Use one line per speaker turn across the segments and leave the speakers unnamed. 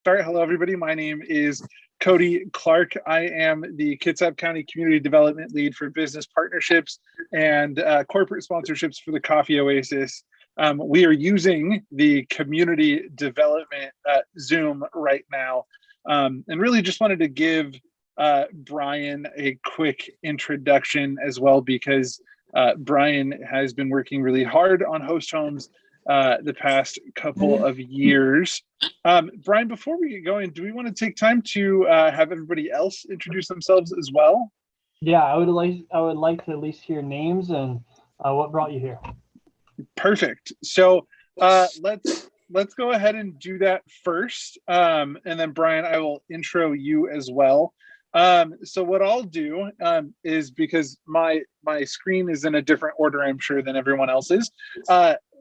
Sorry, hello everybody. My name is Cody Clark. I am the Kitsap County Community Development Lead for Business Partnerships and Corporate Sponsorships for the Coffee Oasis. We are using the Community Development Zoom right now, and really just wanted to give Brian a quick introduction as well, because Brian has been working really hard on host homes the past couple of years. Brian, before we get going, do we want to take time to have everybody else introduce themselves as well?
Yeah, I would like to at least hear names and what brought you here.
Perfect. So let's go ahead and do that first, and then Brian, I will intro you as well. So what I'll do is, because my screen is in a different order, I'm sure, than everyone else's.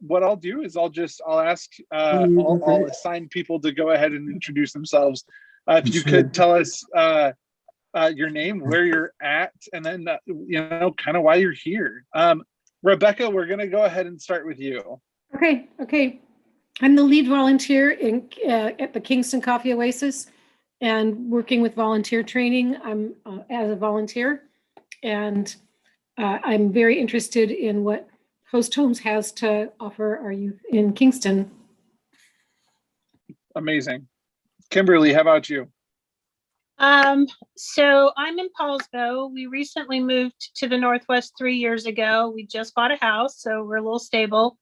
What I'll do is I'll ask, I'll assign people to go ahead and introduce themselves. If you could tell us your name, where you're at, and then kind of why you're here. Rebecca, we're going to go ahead and start with you.
Okay. I'm the lead volunteer at the Kingston Coffee Oasis, and working with volunteer training. I'm as a volunteer, and I'm very interested in what Host Homes has to offer our youth in Kingston.
Amazing. Kimberly, how about you?
So I'm in Paulsbo. We recently moved to the Northwest 3 years ago. We just bought a house, so we're a little stable.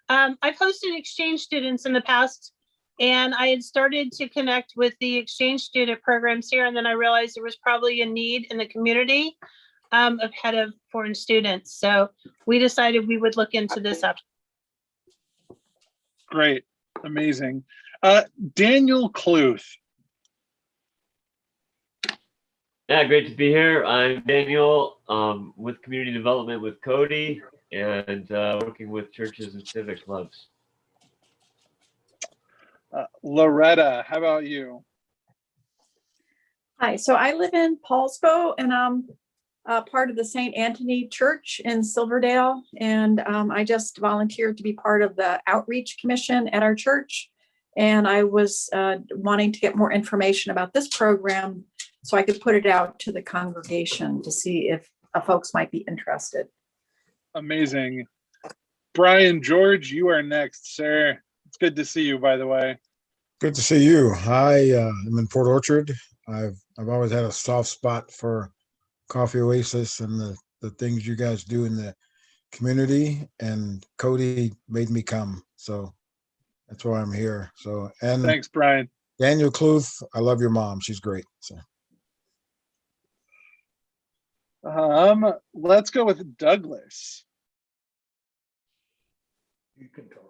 I've hosted exchange students in the past, and I had started to connect with the exchange student programs here, and then I realized there was probably a need in the community of head of foreign students. So we decided we would look into this up.
Great. Amazing. Daniel Cluth.
Yeah, great to be here. I'm Daniel, with community development with Cody, and working with churches and civic clubs.
Loretta, how about you?
Hi, so I live in Paulsbo, and I'm part of the St. Anthony Church in Silverdale, and I just volunteered to be part of the outreach commission at our church, and I was wanting to get more information about this program so I could put it out to the congregation to see if folks might be interested.
Amazing. Brian George, you are next, sir. It's good to see you, by the way.
Good to see you. I'm in Port Orchard. I've always had a soft spot for Coffee Oasis and the things you guys do in the community, and Cody made me come, so that's why I'm here. So, and
thanks, Brian.
Daniel Cluth, I love your mom. She's great. So.
Let's go with Douglas.
You can talk.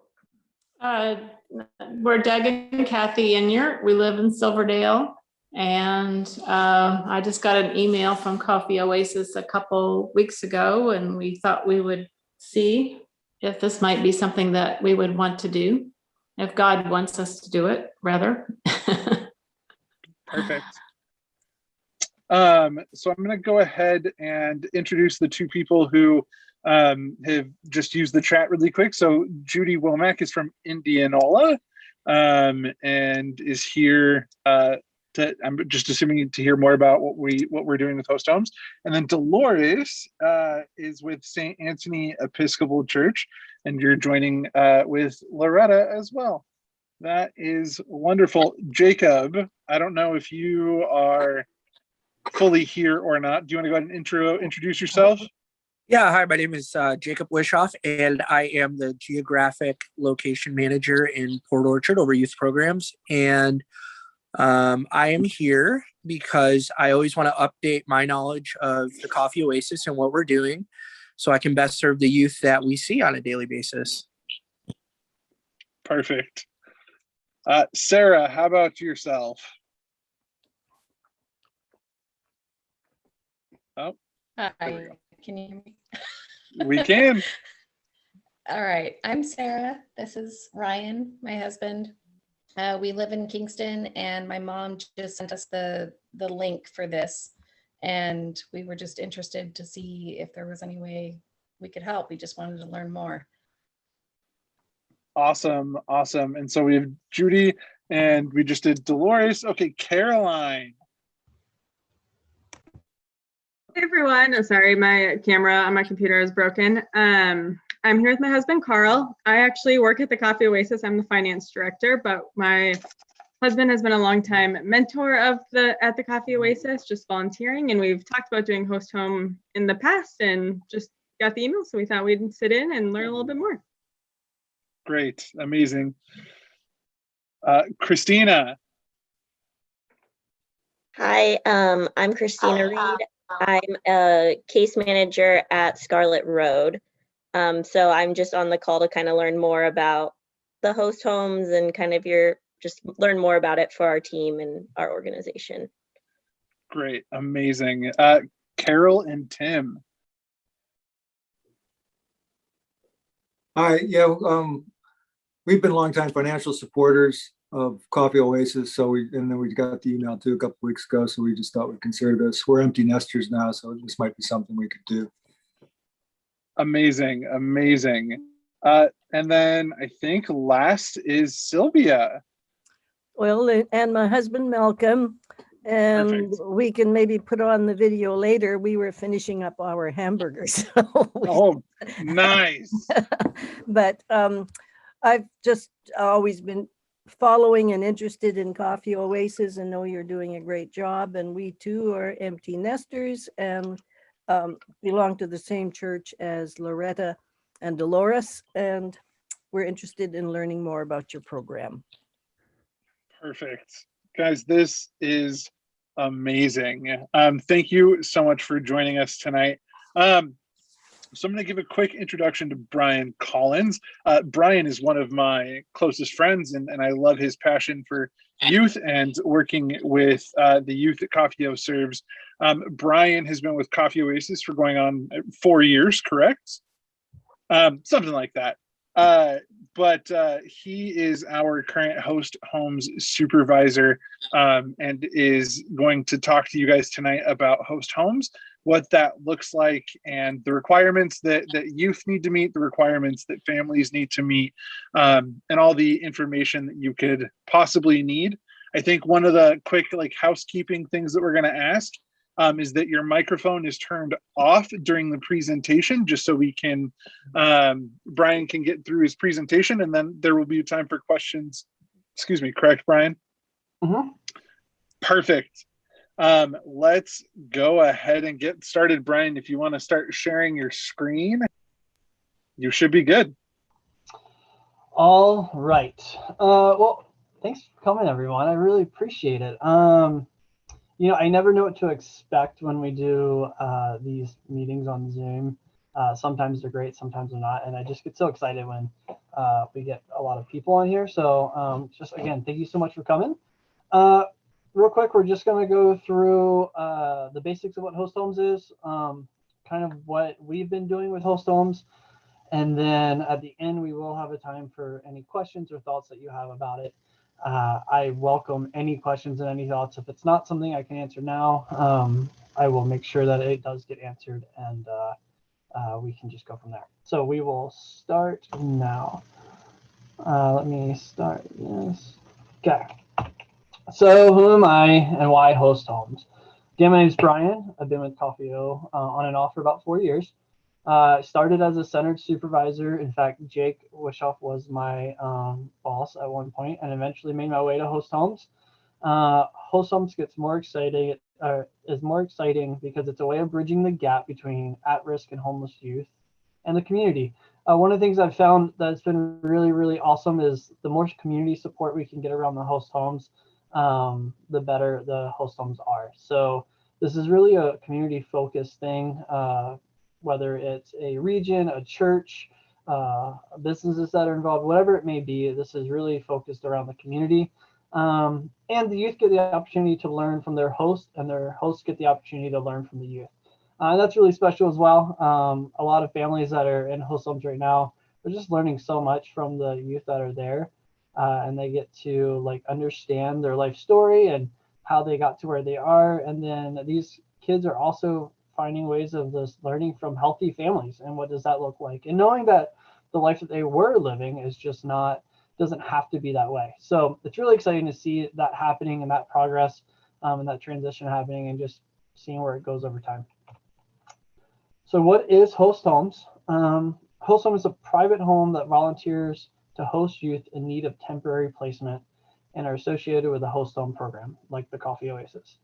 We're Doug and Kathy Inyart. We live in Silverdale, and I just got an email from Coffee Oasis a couple weeks ago, and we thought we would see if this might be something that we would want to do, if God wants us to do it, rather.
Perfect. So I'm going to go ahead and introduce the two people who have just used the chat really quick. So Judy Womack is from Indianola, and is here I'm just assuming to hear more about what we're doing with host homes. And then Dolores is with St. Anthony Episcopal Church, and you're joining with Loretta as well. That is wonderful. Jacob, I don't know if you are fully here or not. Do you want to go ahead and introduce yourself?
Yeah, hi, my name is Jacob Wishoff, and I am the geographic location manager in Port Orchard over youth programs. And I am here because I always want to update my knowledge of the Coffee Oasis and what we're doing so I can best serve the youth that we see on a daily basis.
Perfect. Sarah, how about yourself? Oh,
hi. Can you hear me?
We can.
All right. I'm Sarah. This is Ryan, my husband. We live in Kingston, and my mom just sent us the link for this, and we were just interested to see if there was any way we could help. We just wanted to learn more.
Awesome. And so we have Judy And we just did Dolores. Okay, Caroline.
Hey everyone, oh, sorry, my camera on my computer is broken. I'm here with my husband, Carl. I actually work at the Coffee Oasis. I'm the finance director, but my husband has been a longtime mentor at the Coffee Oasis, just volunteering. And we've talked about doing host home in the past and just got the email. So we thought we'd sit in and learn a little bit more.
Great, amazing. Christina.
Hi, I'm Christina Reed. I'm a case manager at Scarlet Road. So I'm just on the call to kind of learn more about the host homes and kind of just learn more about it for our team and our organization.
Great, amazing. Carol and Tim.
Hi, yeah, we've been longtime financial supporters of Coffee Oasis, and then we got the email too a couple weeks ago, so we just thought we'd consider this. We're empty nesters now, so this might be something we could do.
Amazing, amazing. And then I think last is Sylvia.
Well, and my husband Malcolm, and
Perfect.
we can maybe put on the video later. We were finishing up our hamburgers.
Oh, nice.
But I've just always been following and interested in Coffee Oasis and know you're doing a great job. And we too are empty nesters and belong to the same church as Loretta and Dolores. And we're interested in learning more about your program.
Perfect. Guys, this is amazing. Thank you so much for joining us tonight. So I'm going to give a quick introduction to Brian Collins. Brian is one of my closest friends, and I love his passion for youth and working with the youth that Coffee O serves. Brian has been with Coffee Oasis for going on 4 years, correct? Something like that. But he is our current host homes supervisor and is going to talk to you guys tonight about host homes, what that looks like, and the requirements that youth need to meet, the requirements that families need to meet, and all the information that you could possibly need. I think one of the quick housekeeping things that we're going to ask is that your microphone is turned off during the presentation, just so we can, Brian can get through his presentation, and then there will be time for questions. Excuse me, correct, Brian?
Mm-hmm.
Perfect. Let's go ahead and get started. Brian, if you want to start sharing your screen, you should be good.
All right. Well, thanks for coming, everyone. I really appreciate it. I never know what to expect when we do these meetings on Zoom. Sometimes they're great, sometimes they're not. And I just get so excited when we get a lot of people on here. So just again, thank you so much for coming. Real quick, we're just going to go through the basics of what host homes is, kind of what we've been doing with host homes. And then at the end, we will have a time for any questions or thoughts that you have about it. I welcome any questions and any thoughts. If it's not something I can answer now, I will make sure that it does get answered, and we can just go from there. So we will start now. Let me start this. Okay. So who am I and why host homes? Again, my name is Brian. I've been with Coffee O on and off for about 4 years. Started as a centered supervisor. In fact, Jake Wishoff was my boss at one point, and eventually made my way to host homes. Host homes gets more exciting, is more exciting because it's a way of bridging the gap between at-risk and homeless youth and the community. One of the things I've found that's been really, really awesome is the more community support we can get around the host homes, the better the host homes are. So this is really a community-focused thing. Whether it's a region, a church, businesses that are involved, whatever it may be, this is really focused around the community. And the youth get the opportunity to learn from their host, and their hosts get the opportunity to learn from the youth. That's really special as well. A lot of families that are in host homes right now are just learning so much from the youth that are there, and they get to understand their life story and how they got to where they are. And then these kids are also finding ways of this learning from healthy families and what does that look like, and knowing that the life that they were living is just not doesn't have to be that way. So it's really exciting to see that happening and that progress and that transition happening and just seeing where it goes over time. So what is Host Homes? Host Home is a private home that volunteers to host youth in need of temporary placement and are associated with the Host Home program, like the Coffee Oasis.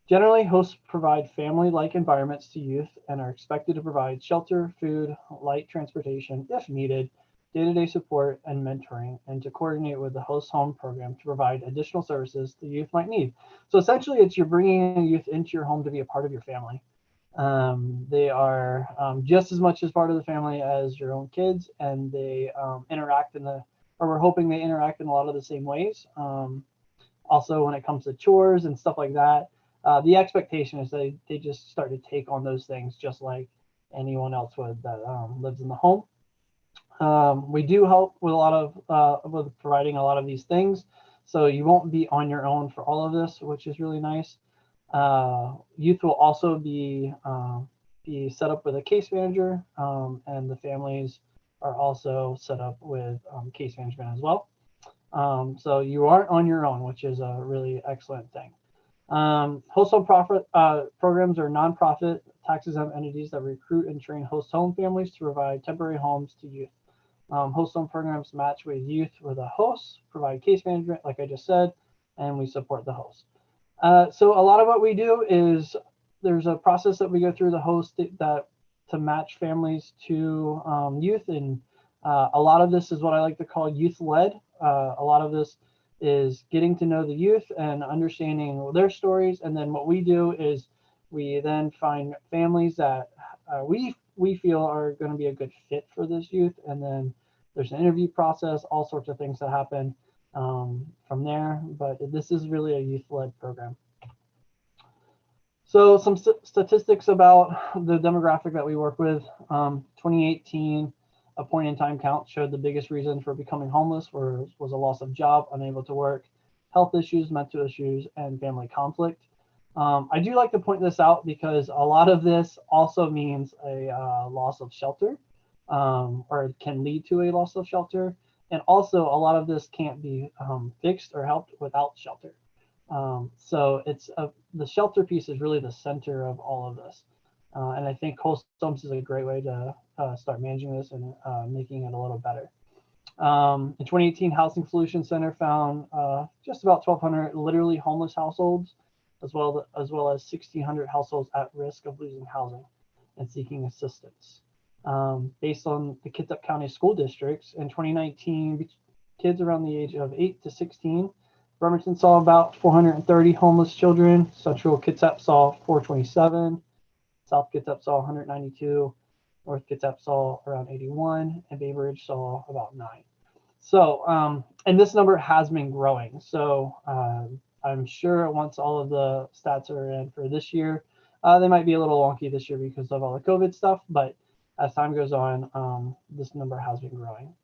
Generally, hosts provide family-like environments to youth and are expected to provide shelter, food, light transportation, if needed, day-to-day support and mentoring, and to coordinate with the Host Home program to provide additional services the youth might need. So essentially, it's you're bringing a youth into your home to be a part of your family. They are just as much as part of the family as your own kids, and they interact or we're hoping they interact in a lot of the same ways. Also, when it comes to chores and stuff like that, the expectation is they just start to take on those things just like anyone else would that lives in the home. We do help with a lot of with providing a lot of these things, so you won't be on your own for all of this, which is really nice. Youth will also be set up with a case manager, and the families are also set up with case management as well. So you aren't on your own, which is a really excellent thing. Host home programs are nonprofit, tax-exempt entities that recruit and train host home families to provide temporary homes to youth. Host home programs match with youth with a host, provide case management, like I just said, and we support the host. So a lot of what we do is there's a process that we go through the host that to match families to youth, and a lot of this is what I like to call youth-led. A lot of this is getting to know the youth and understanding their stories, and then what we do is we then find families that we feel are going to be a good fit for this youth, and then there's an interview process, all sorts of things that happen from there. But this is really a youth-led program. So some statistics about the demographic that we work with. 2018, a point in time count showed the biggest reason for becoming homeless was a loss of job, unable to work, health issues, mental issues, and family conflict. I do like to point this out because a lot of this also means a loss of shelter, or it can lead to a loss of shelter. And also a lot of this can't be fixed or helped without shelter. So it's the shelter piece is really the center of all of this. And I think Host Homes is a great way to start managing this and making it a little better. In 2018, Housing Solutions Center found just about 1,200 literally homeless households, as well as 1,600 households at risk of losing housing and seeking assistance. Based on the Kitsap County school districts, in 2019, kids around the age of 8 to 16, Bremerton saw about 430 homeless children. Central Kitsap saw 427. South Kitsap saw 192. North Kitsap saw around 81, and Bay Ridge saw about 9. So, and this number has been growing. So I'm sure once all of the stats are in for this year, they might be a little wonky this year because of all the COVID stuff, but as time goes on, this number has been growing.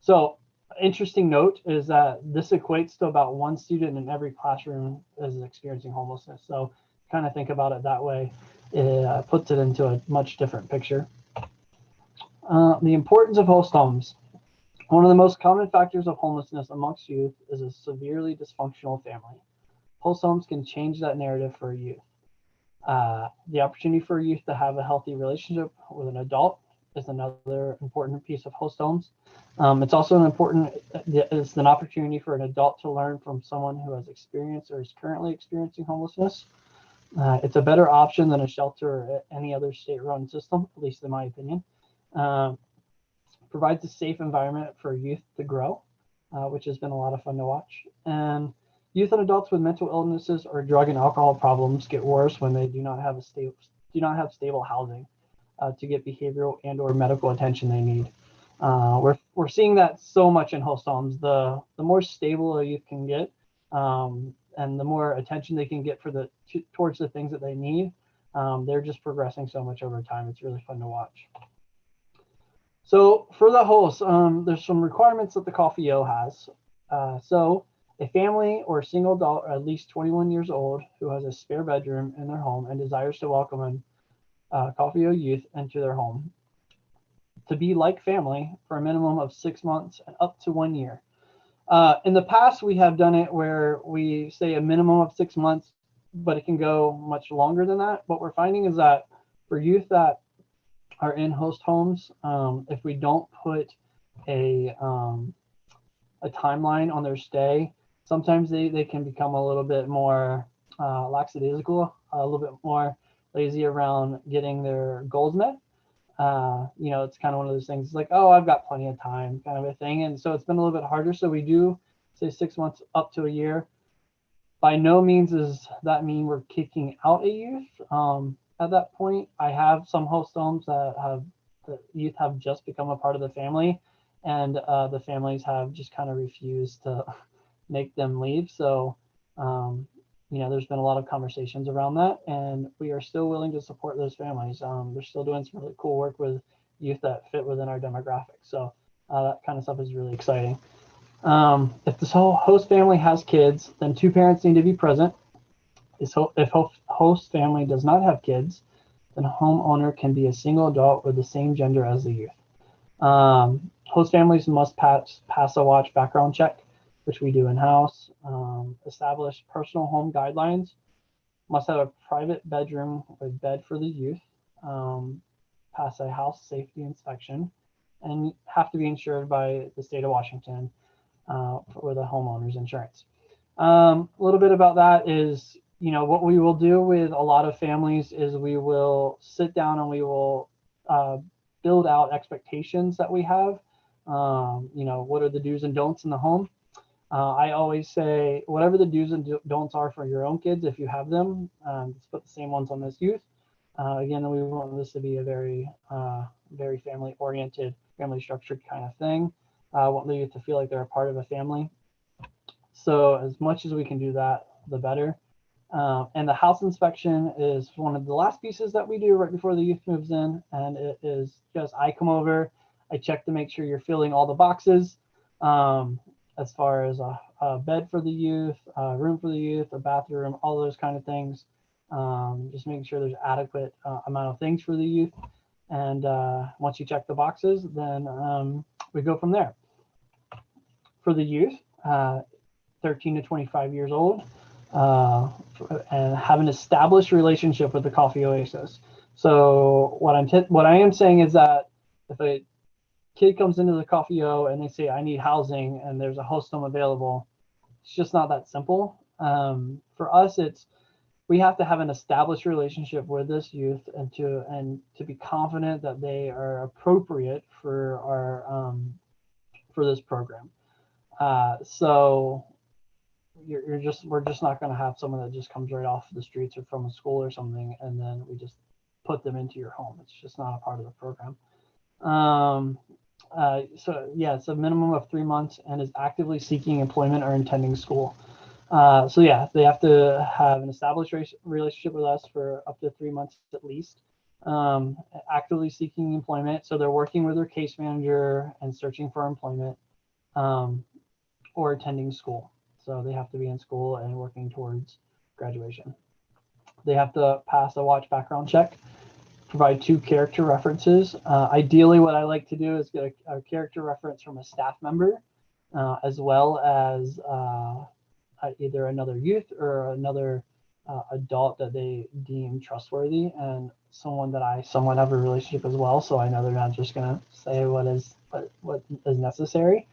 So interesting note is that this equates to about one student in every classroom is experiencing homelessness. So kind of think about it that way. It puts it into a much different picture. The importance of host homes. One of the most common factors of homelessness amongst youth is a severely dysfunctional family. Host homes can change that narrative for youth. The opportunity for youth to have a healthy relationship with an adult is another important piece of host homes. It's also it's an opportunity for an adult to learn from someone who has experienced or is currently experiencing homelessness. It's a better option than a shelter or any other state-run system, at least in my opinion. Provides a safe environment for youth to grow, which has been a lot of fun to watch. And youth and adults with mental illnesses or drug and alcohol problems get worse when they do not have stable housing to get behavioral and or medical attention they need. We're seeing that so much in host homes. The more stable a youth can get, and the more attention they can get towards the things that they need, they're just progressing so much over time. It's really fun to watch. So for the host, there's some requirements that the Coffee O has. So a family or a single adult at least 21 years old who has a spare bedroom in their home and desires to welcome a Coffee O youth into their home to be like family for a minimum of 6 months and up to 1 year. In the past, we have done it where we say a minimum of 6 months, but it can go much longer than that. What we're finding is that for youth that are in host homes, if we don't put a timeline on their stay, sometimes they can become a little bit more lackadaisical, a little bit more lazy around getting their goals met. It's kind of one of those things. It's like, oh, I've got plenty of time, kind of a thing. And so it's been a little bit harder. So we do say 6 months up to a year. By no means does that mean we're kicking out a youth. At that point, I have some host homes that the youth have just become a part of the family, and the families have just kind of refused to make them leave. So, there's been a lot of conversations around that, and we are still willing to support those families. They're still doing some really cool work with youth that fit within our demographic. So that kind of stuff is really exciting. If this whole host family has kids, then 2 parents need to be present. If host family does not have kids, then homeowner can be a single adult with the same gender as the youth. Host families must pass a watch background check, which we do in-house. Establish personal home guidelines. Must have a private bedroom with bed for the youth. Pass a house safety inspection, and have to be insured by the state of Washington with a homeowner's insurance. A little bit about that is, what we will do with a lot of families is we will sit down and we will build out expectations that we have. What are the do's and don'ts in the home? I always say, whatever the do's and don'ts are for your own kids, if you have them, let's put the same ones on this youth. Again, we want this to be a very, very family-oriented, family-structured kind of thing. I want the youth to feel like they're a part of a family. So as much as we can do that, the better. And the house inspection is one of the last pieces that we do right before the youth moves in. And it is just, I come over, I check to make sure you're filling all the boxes. As far as a bed for the youth, a room for the youth, a bathroom, all those kind of things. Just making sure there's adequate amount of things for the youth. And once you check the boxes, then we go from there. For the youth, 13 to 25 years old, and have an established relationship with the Coffee Oasis. So what I am saying is that if a kid comes into the Coffee O and they say, I need housing, and there's a host home available, it's just not that simple. For us, we have to have an established relationship with this youth and to be confident that they are appropriate for our for this program. So we're just not going to have someone that just comes right off the streets or from a school or something, and then we just put them into your home. It's just not a part of the program. It's a minimum of 3 months and is actively seeking employment or attending school. They have to have an established relationship with us for up to 3 months at least. Actively seeking employment, so they're working with their case manager and searching for employment, or attending school. So they have to be in school and working towards graduation. They have to pass a watch background check, provide 2 character references. Ideally, what I like to do is get a character reference from a staff member, as well as either another youth or another adult that they deem trustworthy, and someone that I somewhat have a relationship as well. So I know they're not just going to say what is necessary.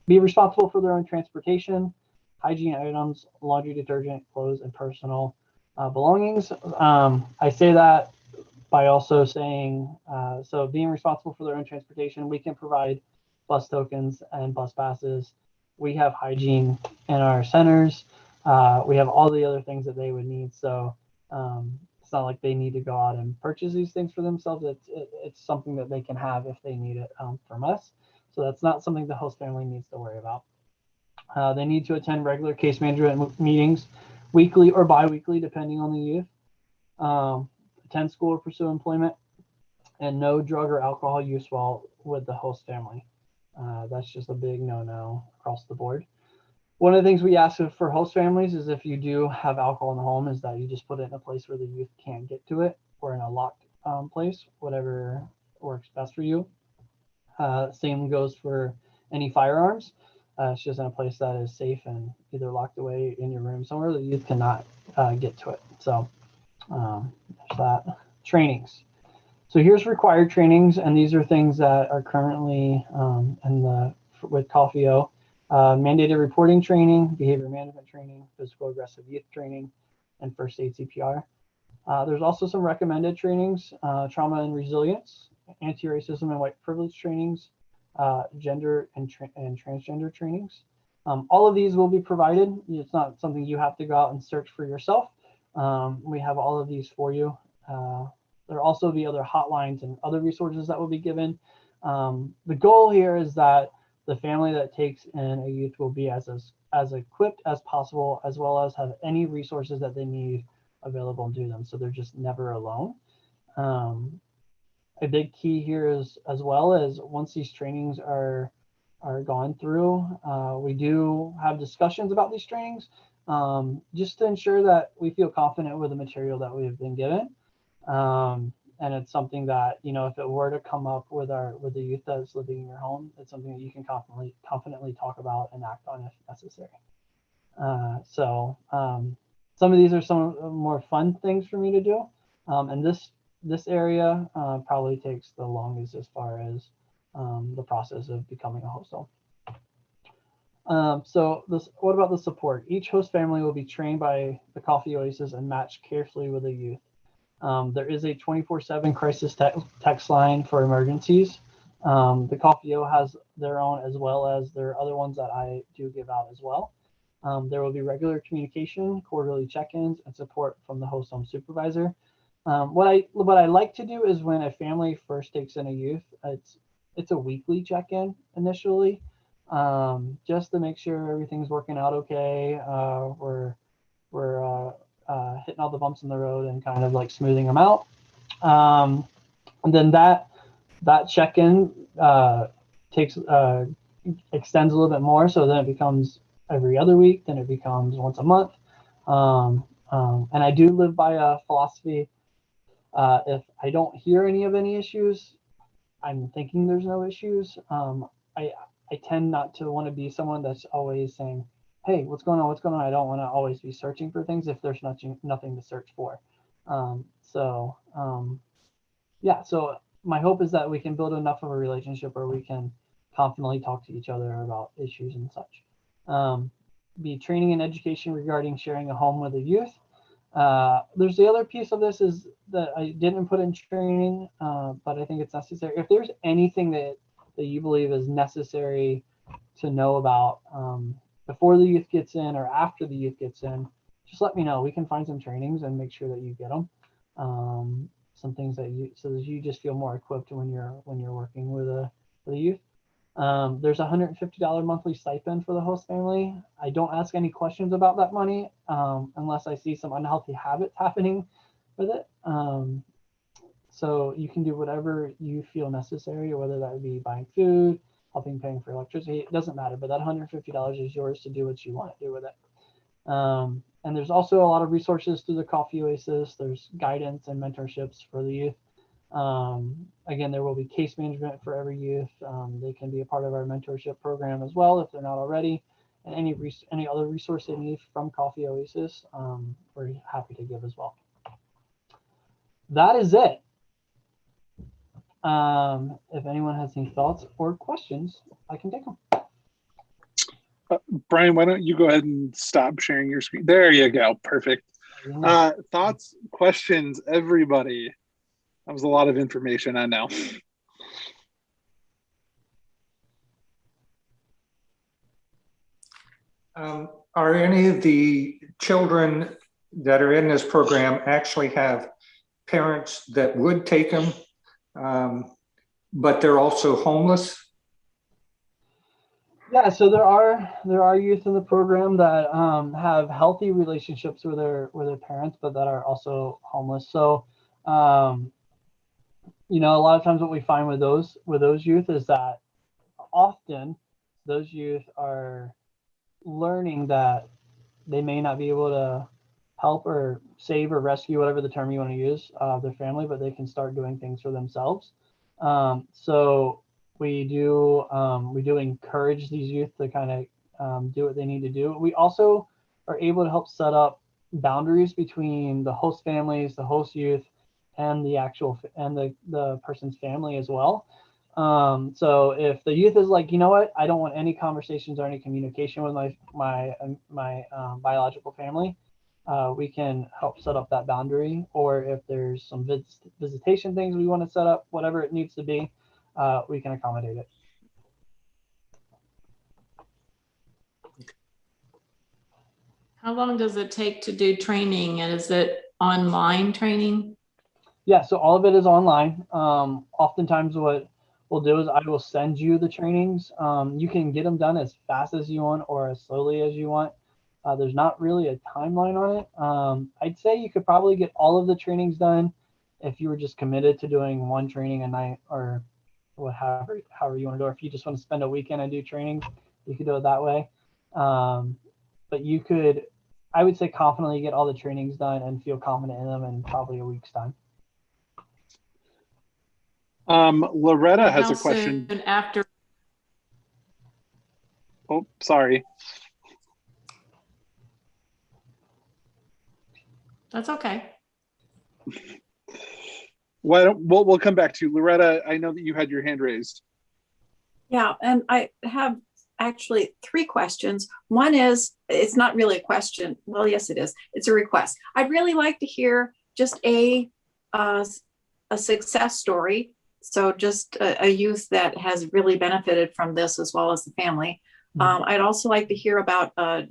Be responsible for their own transportation, hygiene items, laundry detergent, clothes, and personal belongings. I say that by also saying, so being responsible for their own transportation, we can provide bus tokens and bus passes. We have hygiene in our centers. We have all the other things that they would need. So it's not like they need to go out and purchase these things for themselves. It's something that they can have if they need it from us. So that's not something the host family needs to worry about. They need to attend regular case management meetings, weekly or bi-weekly, depending on the youth. Attend school or pursue employment, and no drug or alcohol use while with the host family. That's just a big no-no across the board. One of the things we ask for host families is if you do have alcohol in the home, is that you just put it in a place where the youth can't get to it, or in a locked place, whatever works best for you. Same goes for any firearms. It's just in a place that is safe and either locked away in your room somewhere the youth cannot get to it. So there's that. Trainings. So here's required trainings, and these are things that are currently with COFIO. Mandated reporting training, behavior management training, physical aggressive youth training, and first aid CPR. There's also some recommended trainings, trauma and resilience, anti-racism and white privilege trainings, gender and transgender trainings. All of these will be provided. It's not something you have to go out and search for yourself. We have all of these for you. There'll also be other hotlines and other resources that will be given. The goal here is that the family that takes in a youth will be as equipped as possible, as well as have any resources that they need available to them, so they're just never alone. A big key here is, as well as once these trainings are gone through, we do have discussions about these trainings, just to ensure that we feel confident with the material that we have been given. And it's something that, you know, if it were to come up with the youth that's living in your home, it's something that you can confidently talk about and act on if necessary. Some of these are some more fun things for me to do. And this area probably takes the longest as far as the process of becoming a host home. What about the support? Each host family will be trained by the Coffee Oasis and matched carefully with a youth. There is a 24/7 crisis text line for emergencies. The COFIO has their own, as well as there are other ones that I do give out as well. There will be regular communication, quarterly check-ins, and support from the host home supervisor. What I like to do is when a family first takes in a youth, it's a weekly check-in initially, just to make sure everything's working out okay. We're hitting all the bumps in the road and kind of like smoothing them out. And then that check-in extends a little bit more, so then it becomes every other week, then it becomes once a month. And I do live by a philosophy. If I don't hear any issues, I'm thinking there's no issues. I tend not to want to be someone that's always saying, hey, what's going on? What's going on? I don't want to always be searching for things if there's nothing to search for. So my hope is that we can build enough of a relationship where we can confidently talk to each other about issues and such. Be training and education regarding sharing a home with a youth. There's the other piece of this is that I didn't put in training, but I think it's necessary. If there's anything that you believe is necessary to know about before the youth gets in or after the youth gets in, just let me know. We can find some trainings and make sure that you get them. Some things that you just feel more equipped when you're working with a youth. There's a $150 monthly stipend for the host family. I don't ask any questions about that money unless I see some unhealthy habits happening with it. So you can do whatever you feel necessary, whether that would be buying food, paying for electricity, it doesn't matter, but that $150 is yours to do what you want to do with it. And there's also a lot of resources through the Coffee Oasis. There's guidance and mentorships for the youth. Again, there will be case management for every youth. They can be a part of our mentorship program as well if they're not already. And any other resource they need from Coffee Oasis, we're happy to give as well. That is it. If anyone has any thoughts or questions, I can take them.
Brian, why don't you go ahead and stop sharing your screen? There you go. Perfect. Thoughts, questions, everybody. That was a lot of information, I know.
Are any of the children that are in this program actually have parents that would take them, but they're also homeless?
Yeah, so there are youth in the program that have healthy relationships with their parents, but that are also homeless. So, you know, a lot of times what we find with those youth is that often those youth are learning that they may not be able to help or save or rescue, whatever the term you want to use, their family, but they can start doing things for themselves. So we do encourage these youth to kind of do what they need to do. We also are able to help set up boundaries between the host families, the host youth, and the person's family as well. So if the youth is like, you know what, I don't want any conversations or any communication with my biological family, we can help set up that boundary. Or if there's some visitation things we want to set up, whatever it needs to be, we can accommodate it.
How long does it take to do training? And is it online training?
Yeah, so all of it is online. Oftentimes what we'll do is I will send you the trainings. You can get them done as fast as you want or as slowly as you want. There's not really a timeline on it. I'd say you could probably get all of the trainings done if you were just committed to doing one training a night, or however you want to do it. Or if you just want to spend a weekend and do trainings, you could do it that way. But you could, I would say, confidently get all the trainings done and feel confident in them in probably a week's time.
Loretta has
How
a question.
soon after?
Oh, sorry.
That's okay.
We'll come back to you. Loretta, I know that you had your hand raised.
Yeah, and I have actually 3 questions. One is, it's not really a question. Well, yes, it is. It's a request. I'd really like to hear just a success story. So just a youth that has really benefited from this, as well as the family. I'd also like to hear about a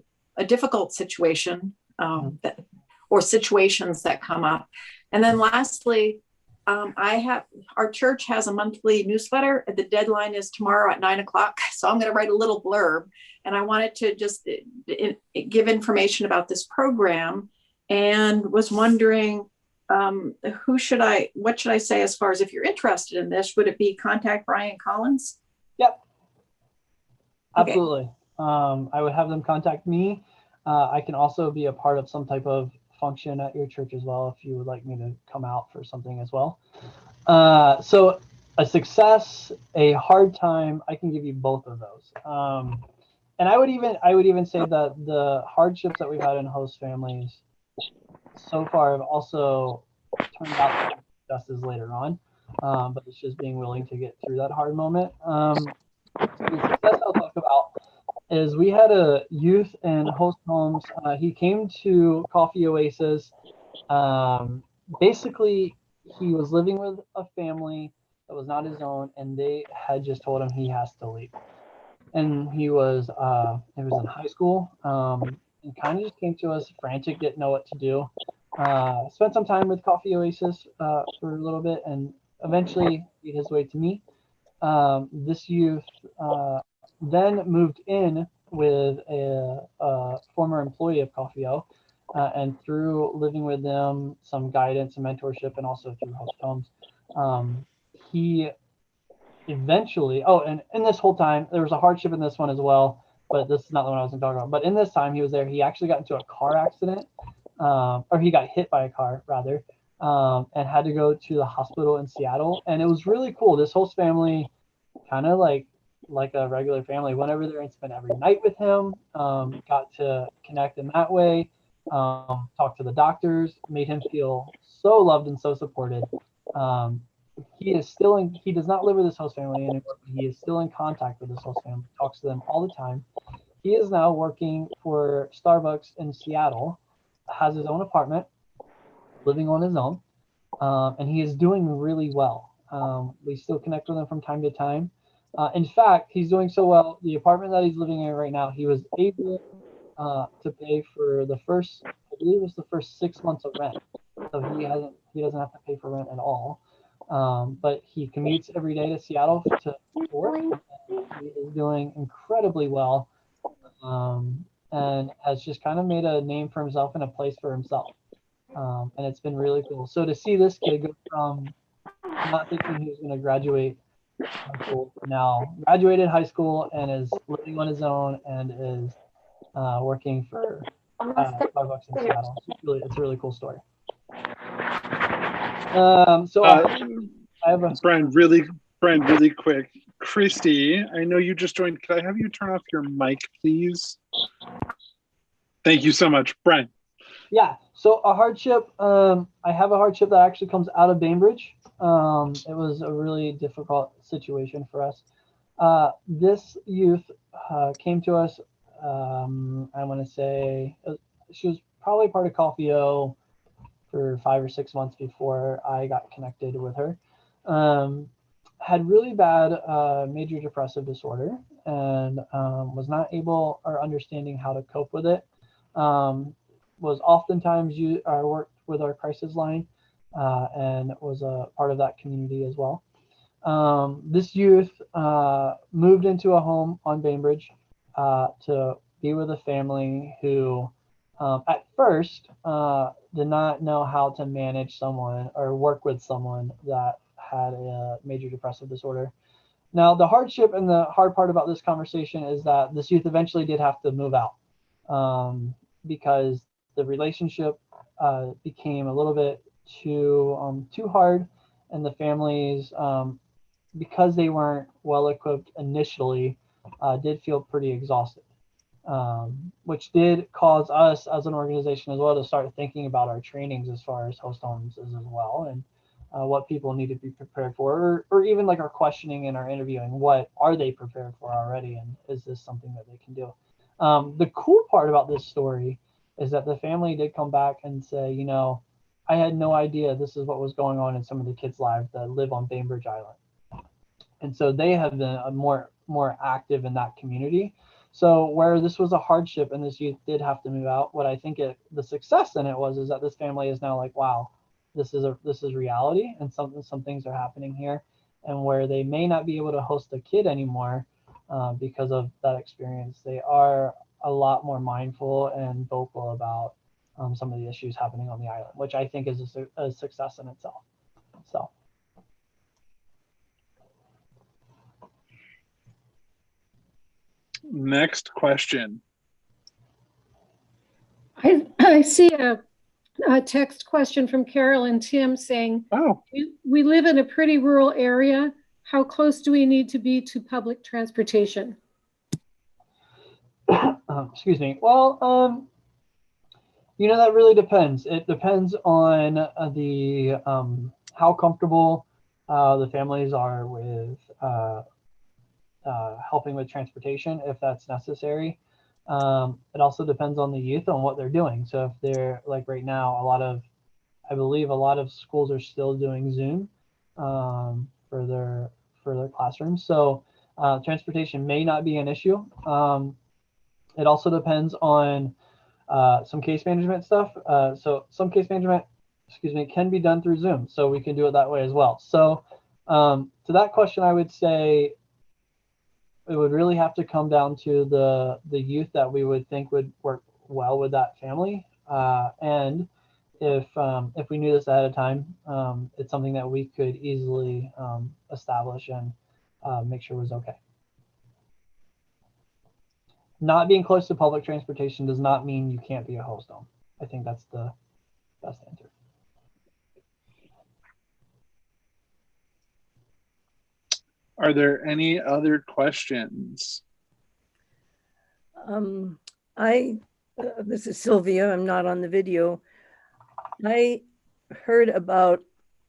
difficult situation or situations that come up. And then lastly, our church has a monthly newsletter. The deadline is tomorrow at 9:00. So I'm going to write a little blurb, and I wanted to just give information about this program, and was wondering, what should I say as far as, if you're interested in this, would it be contact Brian Collins?
Yep.
Okay.
Absolutely. I would have them contact me. I can also be a part of some type of function at your church as well, if you would like me to come out for something as well. So a success, a hard time, I can give you both of those. And I would even say that the hardships that we've had in host families so far have also turned out to be successes later on. But it's just being willing to get through that hard moment. So the success I'll talk about is we had a youth in host homes. He came to Coffee Oasis. Basically, he was living with a family that was not his own, and they had just told him he has to leave. And he was in high school, and kind of just came to us frantic, didn't know what to do. Spent some time with Coffee Oasis for a little bit, and eventually made his way to me. This youth then moved in with a former employee of Coffee O, and through living with them, some guidance and mentorship, and also through host homes, he eventually, and in this whole time, there was a hardship in this one as well, but this is not the one I was going to talk about. But in this time he was there, he actually got into a car accident, or he got hit by a car rather, and had to go to the hospital in Seattle. And it was really cool. This host family, kind of like a regular family, went over there and spent every night with him, got to connect in that way, talk to the doctors, made him feel so loved and so supported. He does not live with his host family anymore, but he is still in contact with his host family, talks to them all the time. He is now working for Starbucks in Seattle, has his own apartment, living on his own, and he is doing really well. We still connect with him from time to time. In fact, he's doing so well, the apartment that he's living in right now, he was able to pay for the first, I believe it was the first 6 months of rent. So he doesn't have to pay for rent at all. But he commutes every day to Seattle to work. He is doing incredibly well, and has just kind of made a name for himself and a place for himself. And it's been really cool. So to see this kid go from not thinking he was going to graduate high school, now graduated high school and is living on his own and is working for Starbucks in Seattle. It's a really cool story. So I have a
Brian, really Brian, really quick. Christy, I know you just joined. Could I have you turn off your mic, please? Thank you so much. Brian.
Yeah, so a hardship, I have a hardship that actually comes out of Bainbridge. It was a really difficult situation for us. This youth came to us, I want to say, she was probably part of Coffee O for 5 or 6 months before I got connected with her. Had really bad major depressive disorder and was not able or understanding how to cope with it. Was oftentimes worked with our crisis line and was a part of that community as well. This youth moved into a home on Bainbridge to be with a family who at first did not know how to manage someone or work with someone that had a major depressive disorder. Now, the hardship and the hard part about this conversation is that this youth eventually did have to move out because the relationship became a little bit too hard, and the families, because they weren't well equipped initially, did feel pretty exhausted, which did cause us as an organization as well to start thinking about our trainings as far as host homes as well, and what people need to be prepared for, or even like our questioning and our interviewing, what are they prepared for already, and is this something that they can do? The cool part about this story is that the family did come back and say, you know, I had no idea this is what was going on in some of the kids' lives that live on Bainbridge Island. And so they have been more active in that community. So where this was a hardship and this youth did have to move out, what I think the success in it is that this family is now like, wow, this is reality, and some things are happening here, and where they may not be able to host a kid anymore because of that experience, they are a lot more mindful and vocal about some of the issues happening on the island, which I think is a success in itself. So.
Next question.
I see a text question from Carol and Tim saying,
oh,
we live in a pretty rural area. How close do we need to be to public transportation?
Excuse me. Well, you know, that really depends. It depends on the how comfortable the families are with helping with transportation, if that's necessary. It also depends on the youth on what they're doing. So if they're like right now, I believe a lot of schools are still doing Zoom for their classrooms. So transportation may not be an issue. It also depends on some case management stuff. So some case management, can be done through Zoom. So we can do it that way as well. So to that question, I would say it would really have to come down to the youth that we would think would work well with that family. And if we knew this ahead of time, it's something that we could easily establish and make sure was okay. Not being close to public transportation does not mean you can't be a host home. I think that's the best answer.
Are there any other questions?
This is Sylvia. I'm not on the video. I heard about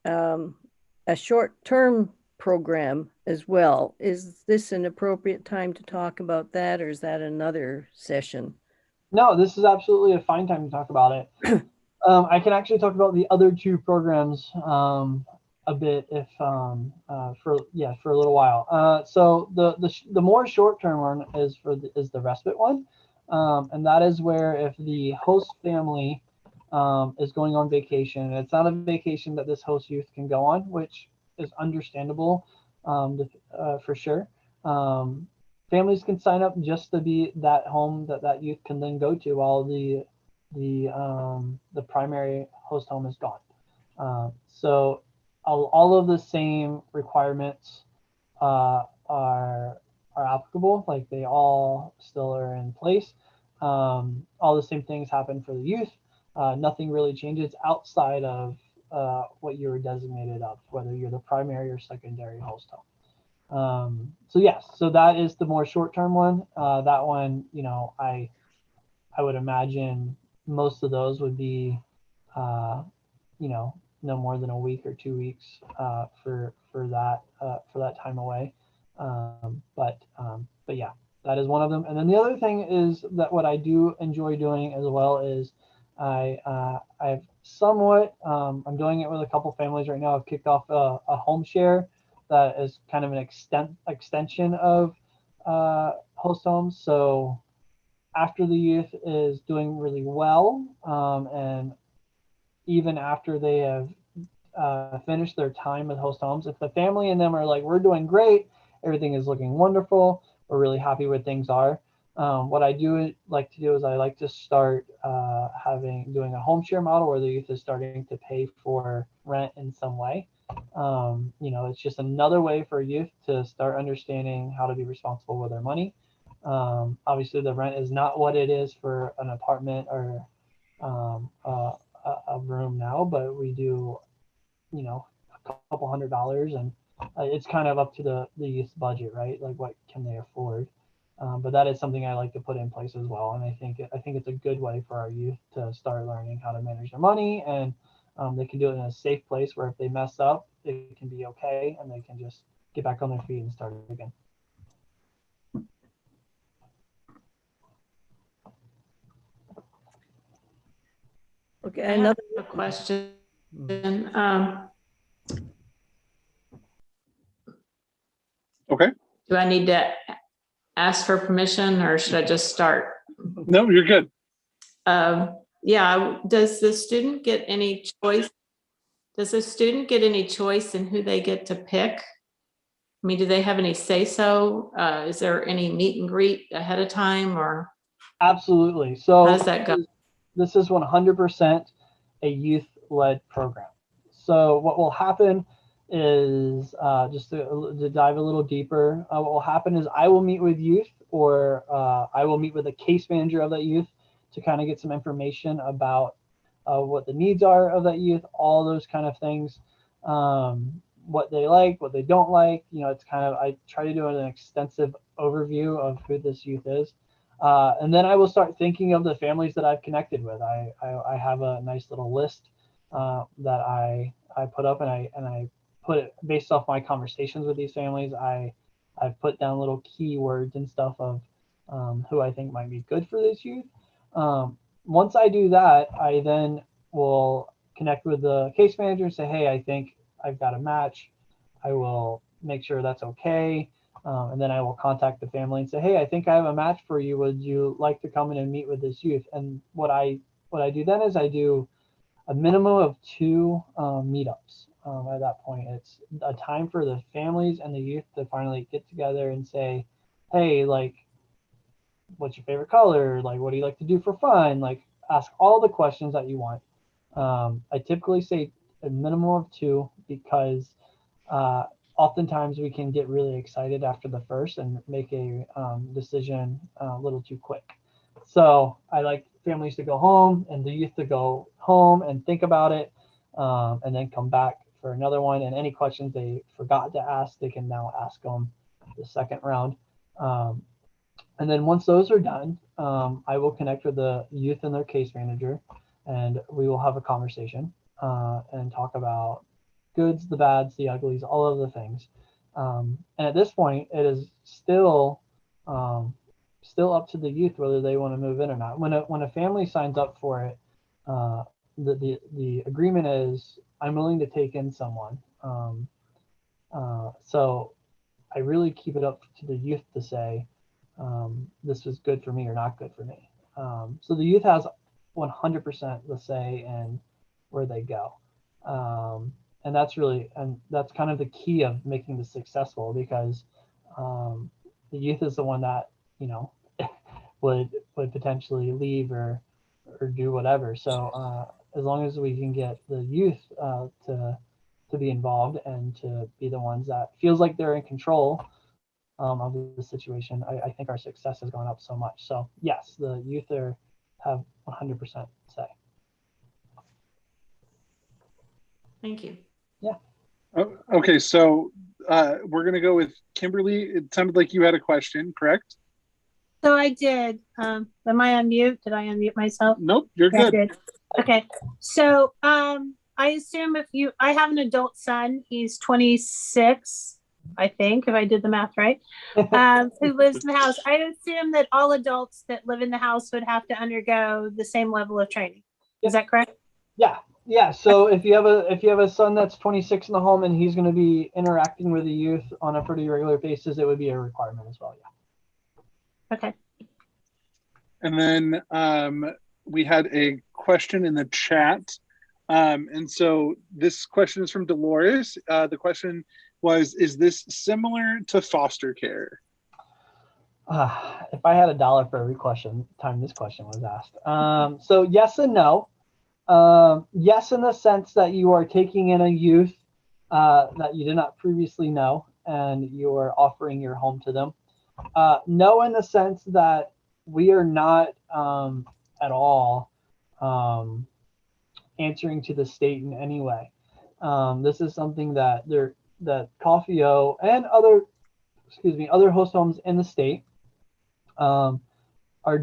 a short-term program as well. Is this an appropriate time to talk about that, or is that another session?
No, this is absolutely a fine time to talk about it. I can actually talk about the other two programs a bit if for a little while. So the more short-term one is the respite one, and that is where if the host family is going on vacation, it's not a vacation that this host youth can go on, which is understandable for sure. Families can sign up just to be that home that youth can then go to while the primary host home is gone. So all of the same requirements are applicable, like they all still are in place. All the same things happen for the youth. Nothing really changes outside of what you were designated of, whether you're the primary or secondary host home. So yes, so that is the more short-term one. That one, I would imagine most of those would be, no more than a week or 2 weeks for that time away. But yeah, that is one of them. And then the other thing is that what I do enjoy doing as well is I've somewhat I'm doing it with a couple families right now. I've kicked off a home share that is kind of an extension of host homes. So after the youth is doing really well, and even after they have finished their time with host homes, if the family and them are like, we're doing great, everything is looking wonderful, we're really happy where things are. What I do like to do is I like to start doing a home share model where the youth is starting to pay for rent in some way. It's just another way for youth to start understanding how to be responsible with their money. Obviously, the rent is not what it is for an apartment or a room now, but we do, a couple $100s, and it's kind of up to the youth budget, right? Like, what can they afford? But that is something I like to put in place as well, and I think it's a good way for our youth to start learning how to manage their money, and they can do it in a safe place where if they mess up, it can be okay, and they can just get back on their feet and start it again.
Okay,
I have
another
a question.
Okay.
Do I need to ask for permission or should I just start?
No, you're good.
Yeah, does the student get any choice? Does the student get any choice in who they get to pick? I mean, do they have any say-so? Is there any meet and greet ahead of time, or?
Absolutely. So
how does that go?
This is 100% a youth-led program. So what will happen is, just to dive a little deeper, what will happen is I will meet with youth, or I will meet with a case manager of that youth to kind of get some information about what the needs are of that youth, all those kind of things, what they like, what they don't like. It's kind of, I try to do an extensive overview of who this youth is. And then I will start thinking of the families that I've connected with. I have a nice little list that I put up, and I put it based off my conversations with these families. I've put down little keywords and stuff of who I think might be good for this youth. Once I do that, I then will connect with the case manager and say, hey, I think I've got a match. I will make sure that's okay. And then I will contact the family and say, hey, I think I have a match for you. Would you like to come in and meet with this youth? And what I do then is I do a minimum of 2 meetups. At that point, it's a time for the families and the youth to finally get together and say, hey, like, what's your favorite color? Like, what do you like to do for fun? Like, ask all the questions that you want. I typically say a minimum of 2 because oftentimes we can get really excited after the first and make a decision a little too quick. So I like families to go home and the youth to go home and think about it, and then come back for another one. And any questions they forgot to ask, they can now ask them the second round. And then once those are done, I will connect with the youth and their case manager, and we will have a conversation and talk about goods, the bads, the uglies, all of the things. And at this point, it is still up to the youth whether they want to move in or not. When a family signs up for it, the agreement is I'm willing to take in someone. So I really keep it up to the youth to say this is good for me or not good for me. So the youth has 100% the say in where they go. And that's kind of the key of making this successful, because the youth is the one that would potentially leave or do whatever. So as long as we can get the youth to be involved and to be the ones that feels like they're in control of the situation, I think our success has gone up so much. So yes, the youth have 100% say.
Thank you.
Yeah.
Okay, so we're going to go with Kimberly. It sounded like you had a question, correct?
So I did. Am I on mute? Did I unmute myself?
Nope, you're
Yeah,
good.
Okay. So I assume I have an adult son, he's 26, I think, if I did the math right, who lives in the house. I assume that all adults that live in the house would have to undergo the same level of training. Is that correct?
Yeah. So if you have a son that's 26 in the home and he's going to be interacting with the youth on a pretty regular basis, it would be a requirement as well. Yeah.
Okay.
And then we had a question in the chat. And so this question is from Dolores. The question was, is this similar to foster care?
If I had $1 for every time this question was asked. So yes and no. Yes, in the sense that you are taking in a youth that you did not previously know and you are offering your home to them. No, in the sense that we are not at all answering to the state in any way. This is something that Coffeo and other host homes in the state are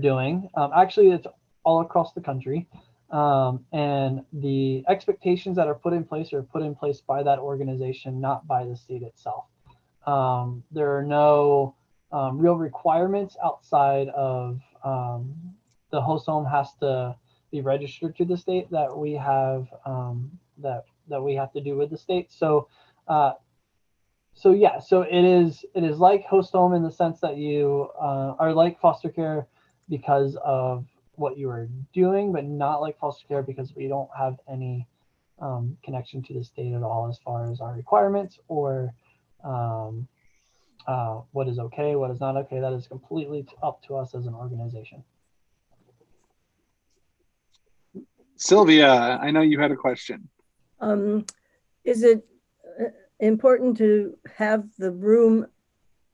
doing. Actually, it's all across the country. And the expectations that are put in place by that organization, not by the state itself. There are no real requirements outside of the host home has to be registered to the state that we have that we have to do with the state. So it is like host home in the sense that you are like foster care because of what you are doing, but not like foster care because we don't have any connection to the state at all as far as our requirements or what is okay, what is not okay. That is completely up to us as an organization.
Sylvia, I know you had a question.
Is it important to have the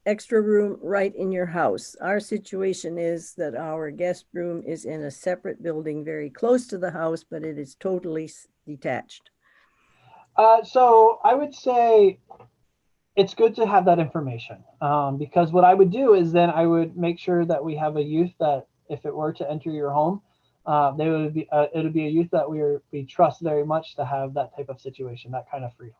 extra room right in your house? Our situation is that our guest room is in a separate building very close to the house, but it is totally detached.
So I would say it's good to have that information because what I would do is then I would make sure that we have a youth that if it were to enter your home, it would be a youth that we trust very much to have that type of situation, that kind of freedom.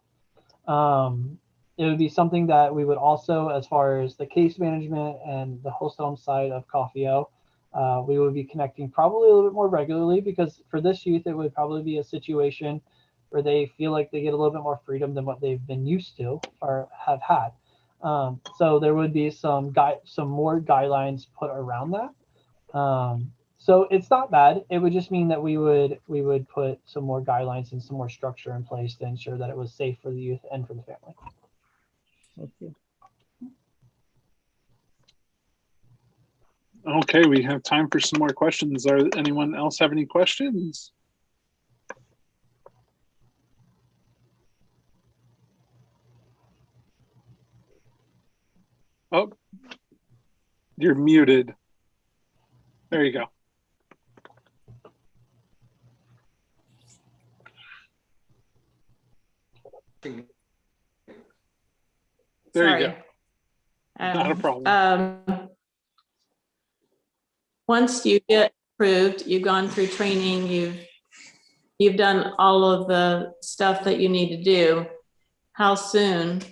It would be something that we would also, as far as the case management and the host home side of Coffeo, we would be connecting probably a little bit more regularly because for this youth, it would probably be a situation where they feel like they get a little bit more freedom than what they've been used to or have had. So there would be some more guidelines put around that. So it's not bad. It would just mean that we would put some more guidelines and some more structure in place to ensure that it was safe for the youth and for the family.
Thank you.
Okay, we have time for some more questions. Anyone else have any questions? Oh, you're muted. There you go. There you go. Not a problem.
Once you get approved, you've gone through training, you've done all of the stuff that you need to do. How soon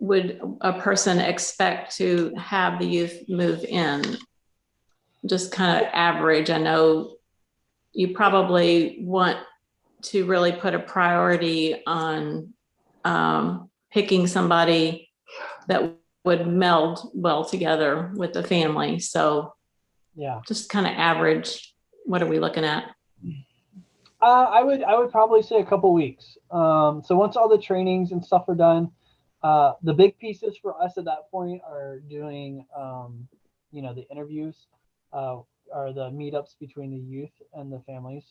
would a person expect to have the youth move in? Just kind of average. I know you probably want to really put a priority on picking somebody that would meld well together with the family. So
yeah,
just kind of average. What are we looking at?
I would probably say a couple weeks. So once all the trainings and stuff are done, the big pieces for us at that point are doing, the interviews, are the meetups between the youth and the families.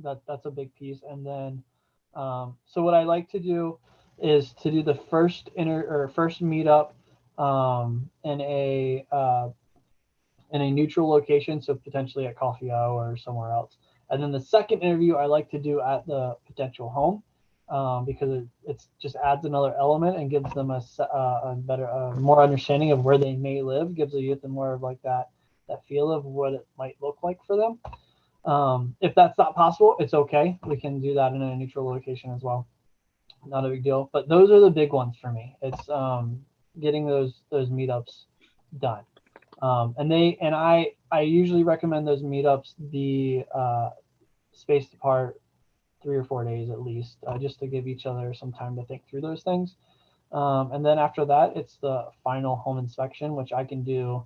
That's a big piece. And then, so what I like to do is to do the first meetup in a neutral location, so potentially at Coffeo or somewhere else. And then the second interview I like to do at the potential home. because it just adds another element and gives them a better, more understanding of where they may live, gives the youth a more of like that feel of what it might look like for them. If that's not possible, it's okay. We can do that in a neutral location as well. Not a big deal. But those are the big ones for me. It's getting those meetups done. And I usually recommend those meetups be spaced apart 3 or 4 days at least, just to give each other some time to think through those things. And then after that, it's the final home inspection, which I can do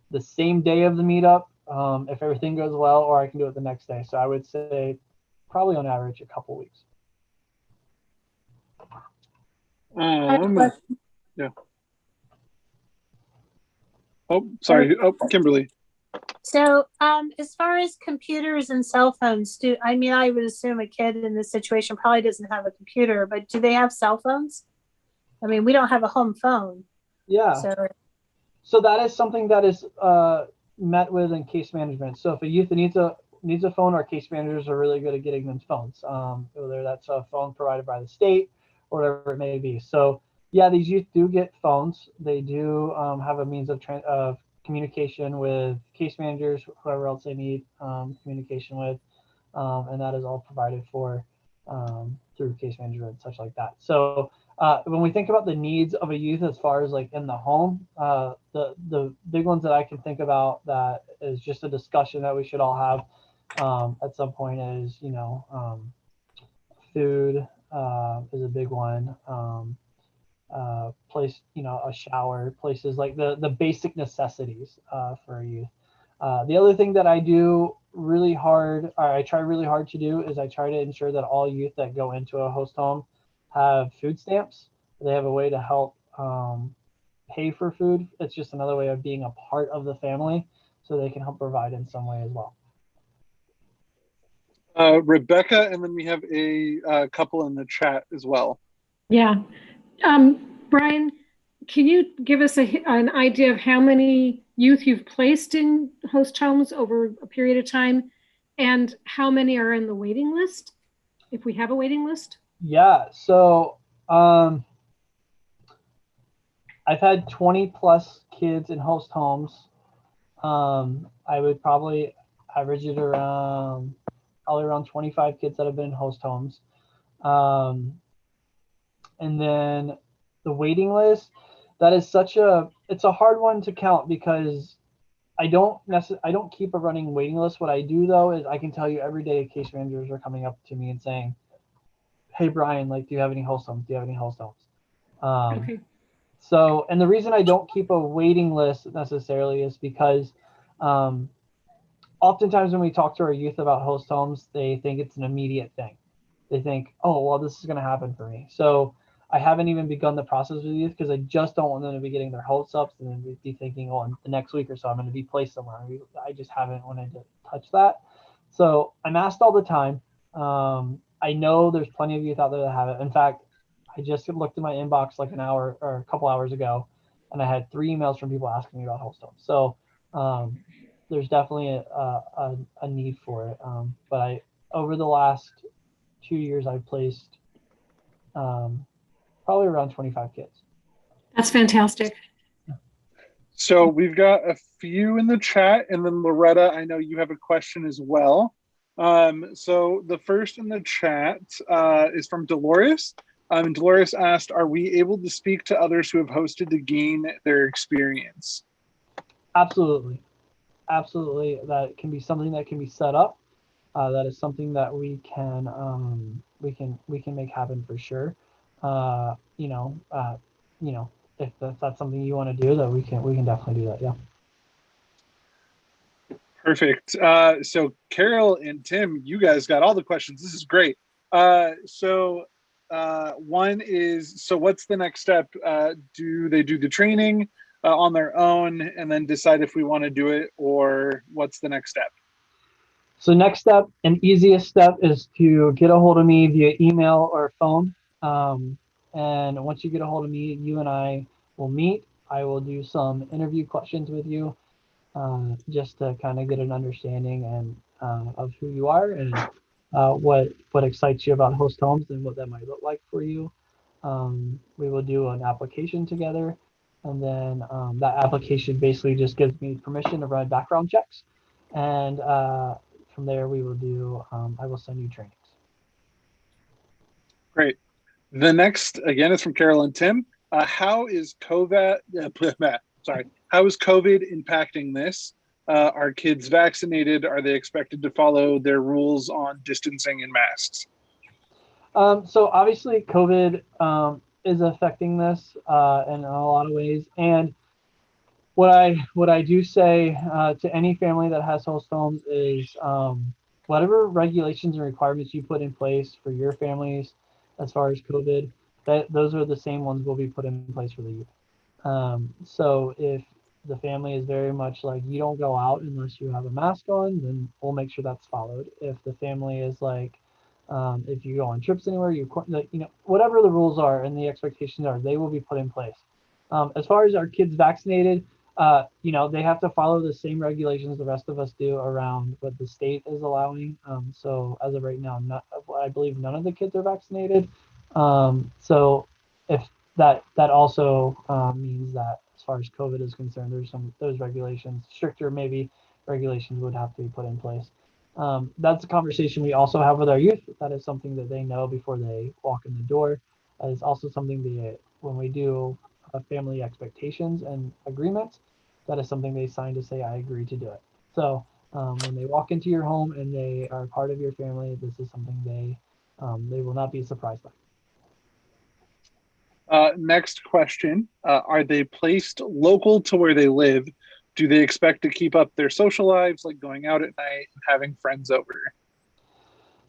the same day of the meetup if everything goes well, or I can do it the next day. So I would say probably on average a couple weeks.
Yeah. Oh, sorry. Oh, Kimberly.
So, as far as computers and cell phones, I would assume a kid in this situation probably doesn't have a computer, but do they have cell phones? I mean, we don't have a home phone.
Yeah. So that is something that is met with in case management. So if a youth needs a phone, our case managers are really good at getting them phones, whether that's a phone provided by the state or whatever it may be. So yeah, these youth do get phones. They do have a means of communication with case managers, whoever else they need communication with, and that is all provided for through case management and such like that. So when we think about the needs of a youth as far as like in the home, the big ones that I can think about that is just a discussion that we should all have at some point is, food is a big one. Place, a shower, places like the basic necessities for a youth. The other thing that I do really hard, or I try really hard to do, is I try to ensure that all youth that go into a host home have food stamps. They have a way to help pay for food. It's just another way of being a part of the family, so they can help provide in some way as well.
Rebecca, and then we have a couple in the chat as well.
Yeah. Brian, can you give us an idea of how many youth you've placed in host homes over a period of time, and how many are in the waiting list, if we have a waiting list?
Yeah, so I've had 20 plus kids in host homes. I would probably average it around 25 kids that have been in host homes. And then the waiting list, that is it's a hard one to count because I don't keep a running waiting list. What I do though is I can tell you every day case managers are coming up to me and saying, "Hey Brian, like, do you have any host homes? Do you have any host homes?"
Okay.
So, and the reason I don't keep a waiting list necessarily is because oftentimes when we talk to our youth about host homes, they think it's an immediate thing. They think, "Oh, well, this is going to happen for me." So I haven't even begun the process with youth because I just don't want them to be getting their hopes up and then be thinking, "Oh, in the next week or so, I'm going to be placed somewhere." I just haven't wanted to touch that. So I'm asked all the time. I know there's plenty of youth out there that have it. In fact, I just looked in my inbox like an hour or a couple hours ago, and I had 3 emails from people asking me about host homes. So there's definitely a need for it. But over the last 2 years, I've placed probably around 25 kids.
That's fantastic.
So we've got a few in the chat, and then Loretta, I know you have a question as well. So the first in the chat is from Dolores. Dolores asked, "Are we able to speak to others who have hosted to gain their experience?"
Absolutely. That can be something that can be set up. That is something that we can make happen for sure. If that's something you want to do, that we can definitely do that. Yeah.
Perfect. So Carol and Tim, you guys got all the questions. This is great. One is, so what's the next step? Do they do the training on their own and then decide if we want to do it, or what's the next step?
So next step and easiest step is to get a hold of me via email or phone. And once you get a hold of me, you and I will meet. I will do some interview questions with you, just to kind of get an understanding and of who you are and what excites you about host homes and what that might look like for you. We will do an application together, and then that application basically just gives me permission to run background checks, and from there we will do. I will send you trainings.
Great. The next again is from Carol and Tim. How is COVID? Sorry. How is COVID impacting this? Are kids vaccinated? Are they expected to follow their rules on distancing and masks?
So obviously COVID is affecting this in a lot of ways. And what I do say to any family that has host homes is whatever regulations and requirements you put in place for your families as far as COVID, those are the same ones will be put in place for the youth. So if the family is very much like you don't go out unless you have a mask on, then we'll make sure that's followed. If the family is like if you go on trips anywhere, whatever the rules are and the expectations are, they will be put in place. As far as our kids vaccinated, they have to follow the same regulations the rest of us do around what the state is allowing. So as of right now, I believe none of the kids are vaccinated. So if that also means that as far as COVID is concerned, there's those regulations, stricter maybe regulations would have to be put in place. That's a conversation we also have with our youth. That is something that they know before they walk in the door. It's also something when we do family expectations and agreements, that is something they sign to say, I agree to do it. So when they walk into your home and they are part of your family, this is something they will not be surprised by.
Next question. Are they placed local to where they live? Do they expect to keep up their social lives, like going out at night and having friends over?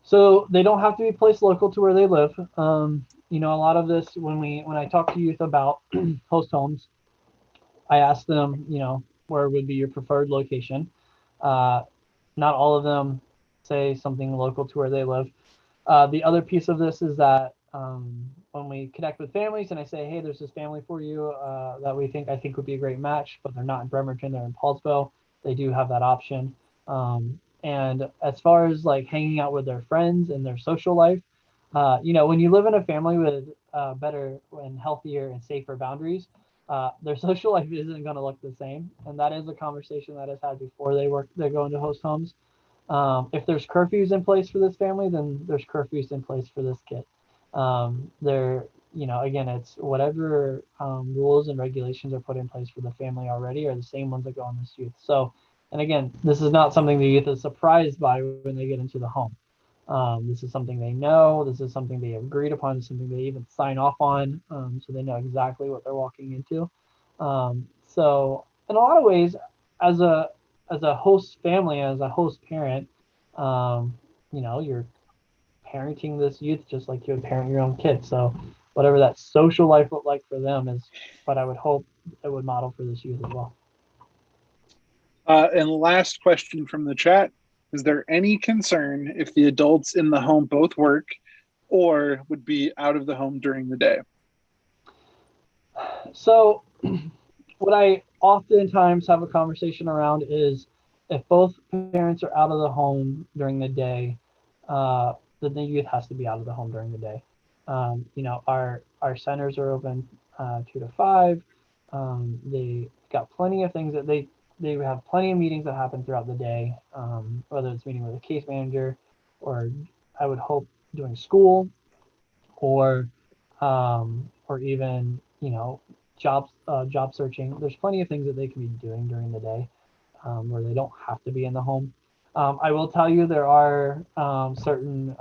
So they don't have to be placed local to where they live. A lot of this, when I talk to youth about host homes, I ask them, where would be your preferred location? Not all of them say something local to where they live. The other piece of this is that when we connect with families and I say, hey, there's this family for you that I think would be a great match, but they're not in Bremerton, they're in Paulsville. They do have that option. And as far as like hanging out with their friends and their social life, when you live in a family with better and healthier and safer boundaries, their social life isn't going to look the same. And that is a conversation that is had before they go into host homes. If there's curfews in place for this family, then there's curfews in place for this kid. Again, it's whatever rules and regulations are put in place for the family already are the same ones that go on this youth. So, and again, this is not something the youth is surprised by when they get into the home. This is something they know. This is something they agreed upon. It's something they even sign off on, so they know exactly what they're walking into. So, in a lot of ways, as a host family, as a host parent, you're parenting this youth just like you would parent your own kid. So, whatever that social life looked like for them is what I would hope it would model for this youth as well.
And last question from the chat. Is there any concern if the adults in the home both work or would be out of the home during the day?
So what I oftentimes have a conversation around is if both parents are out of the home during the day, then the youth has to be out of the home during the day. Our centers are open 2 to 5. They got plenty of things that they have plenty of meetings that happen throughout the day, whether it's meeting with a case manager or I would hope doing school or even, job searching. There's plenty of things that they can be doing during the day where they don't have to be in the home. I will tell you there are certain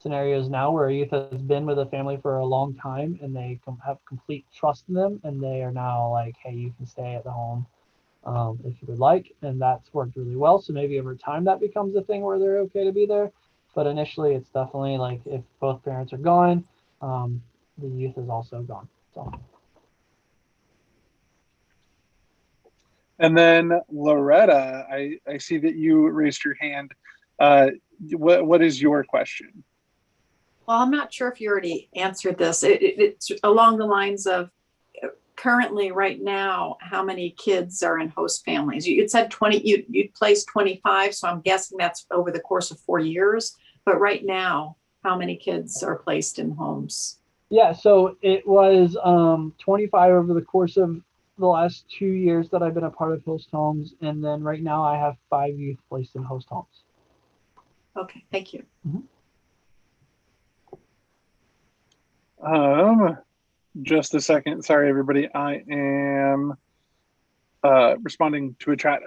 scenarios now where a youth has been with a family for a long time and they have complete trust in them and they are now like, hey, you can stay at the home if you would like, and that's worked really well. So maybe over time that becomes a thing where they're okay to be there, but initially it's definitely like if both parents are gone, the youth is also gone. So.
And then Loretta, I see that you raised your hand. What is your question?
Well, I'm not sure if you already answered this. It's along the lines of currently right now, how many kids are in host families? You said 20, you'd placed 25, so I'm guessing that's over the course of 4 years. But right now, how many kids are placed in homes?
Yeah, so it was 25 over the course of the last 2 years that I've been a part of host homes, and then right now I have 5 youth placed in host homes.
Okay, thank you.
Just a second. Sorry, everybody. I am responding to a chat.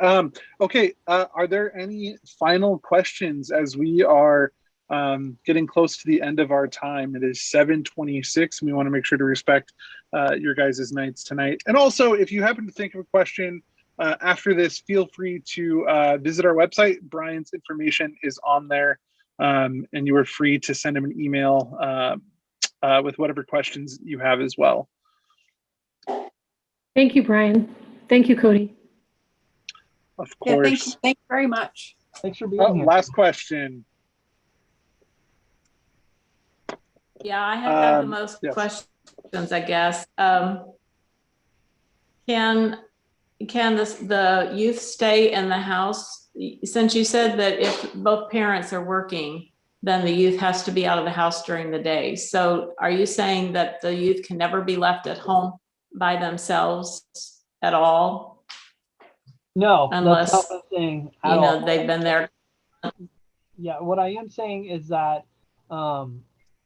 Okay, are there any final questions as we are getting close to the end of our time? It is 7:26. We want to make sure to respect your guys' nights tonight. And also, if you happen to think of a question after this, feel free to visit our website. Brian's information is on there, and you are free to send him an email with whatever questions you have as well.
Thank you, Brian. Thank you, Cody.
Of
Yeah,
course.
thank you very much.
Thanks for being here.
Last question.
Yeah, I have the most
yes.
questions, I guess. Can the youth stay in the house? Since you said that if both parents are working, then the youth has to be out of the house during the day. So are you saying that the youth can never be left at home by themselves at all?
No,
Unless,
that's not what I'm saying at
you know,
all.
they've been there.
Yeah, what I am saying is that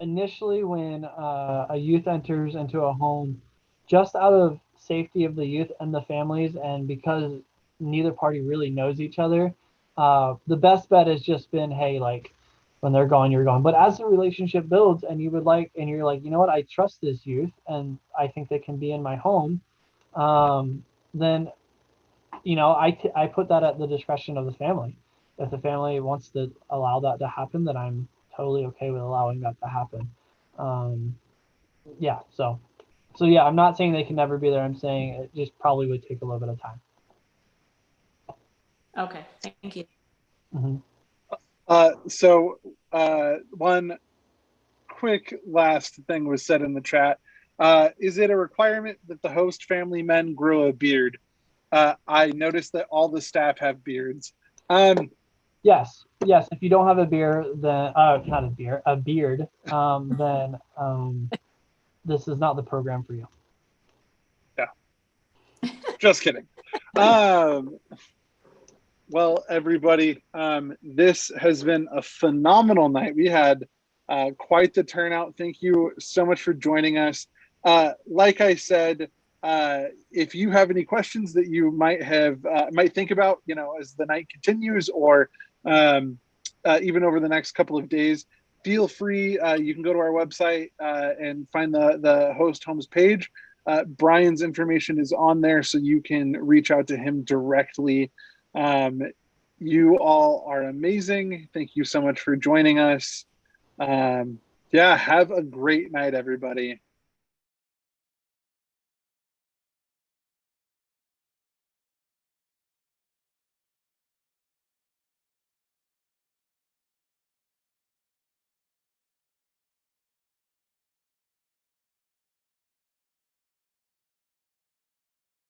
initially when a youth enters into a home, just out of safety of the youth and the families, and because neither party really knows each other, the best bet has just been, hey, like, when they're gone, you're gone. But as the relationship builds and you're like, you know what, I trust this youth and I think they can be in my home, then, you know, I put that at the discretion of the family. If the family wants to allow that to happen, then I'm totally okay with allowing that to happen. Yeah, so yeah, I'm not saying they can never be there. I'm saying it just probably would take a little bit of time.
Okay, thank you.
So one quick last thing was said in the chat. Is it a requirement that the host family men grow a beard? I noticed that all the staff have beards.
Yes. If you don't have a beard, then not a beard, a beard, then this is not the program for you.
Yeah. Just kidding. Well, everybody, this has been a phenomenal night. We had quite the turnout. Thank you so much for joining us. Like I said, if you have any questions that you might think about, you know, as the night continues, or even over the next couple of days, feel free. You can go to our website and find the host homes page. Brian's information is on there, so you can reach out to him directly. You all are amazing. Thank you so much for joining us. Yeah, have a great night, everybody.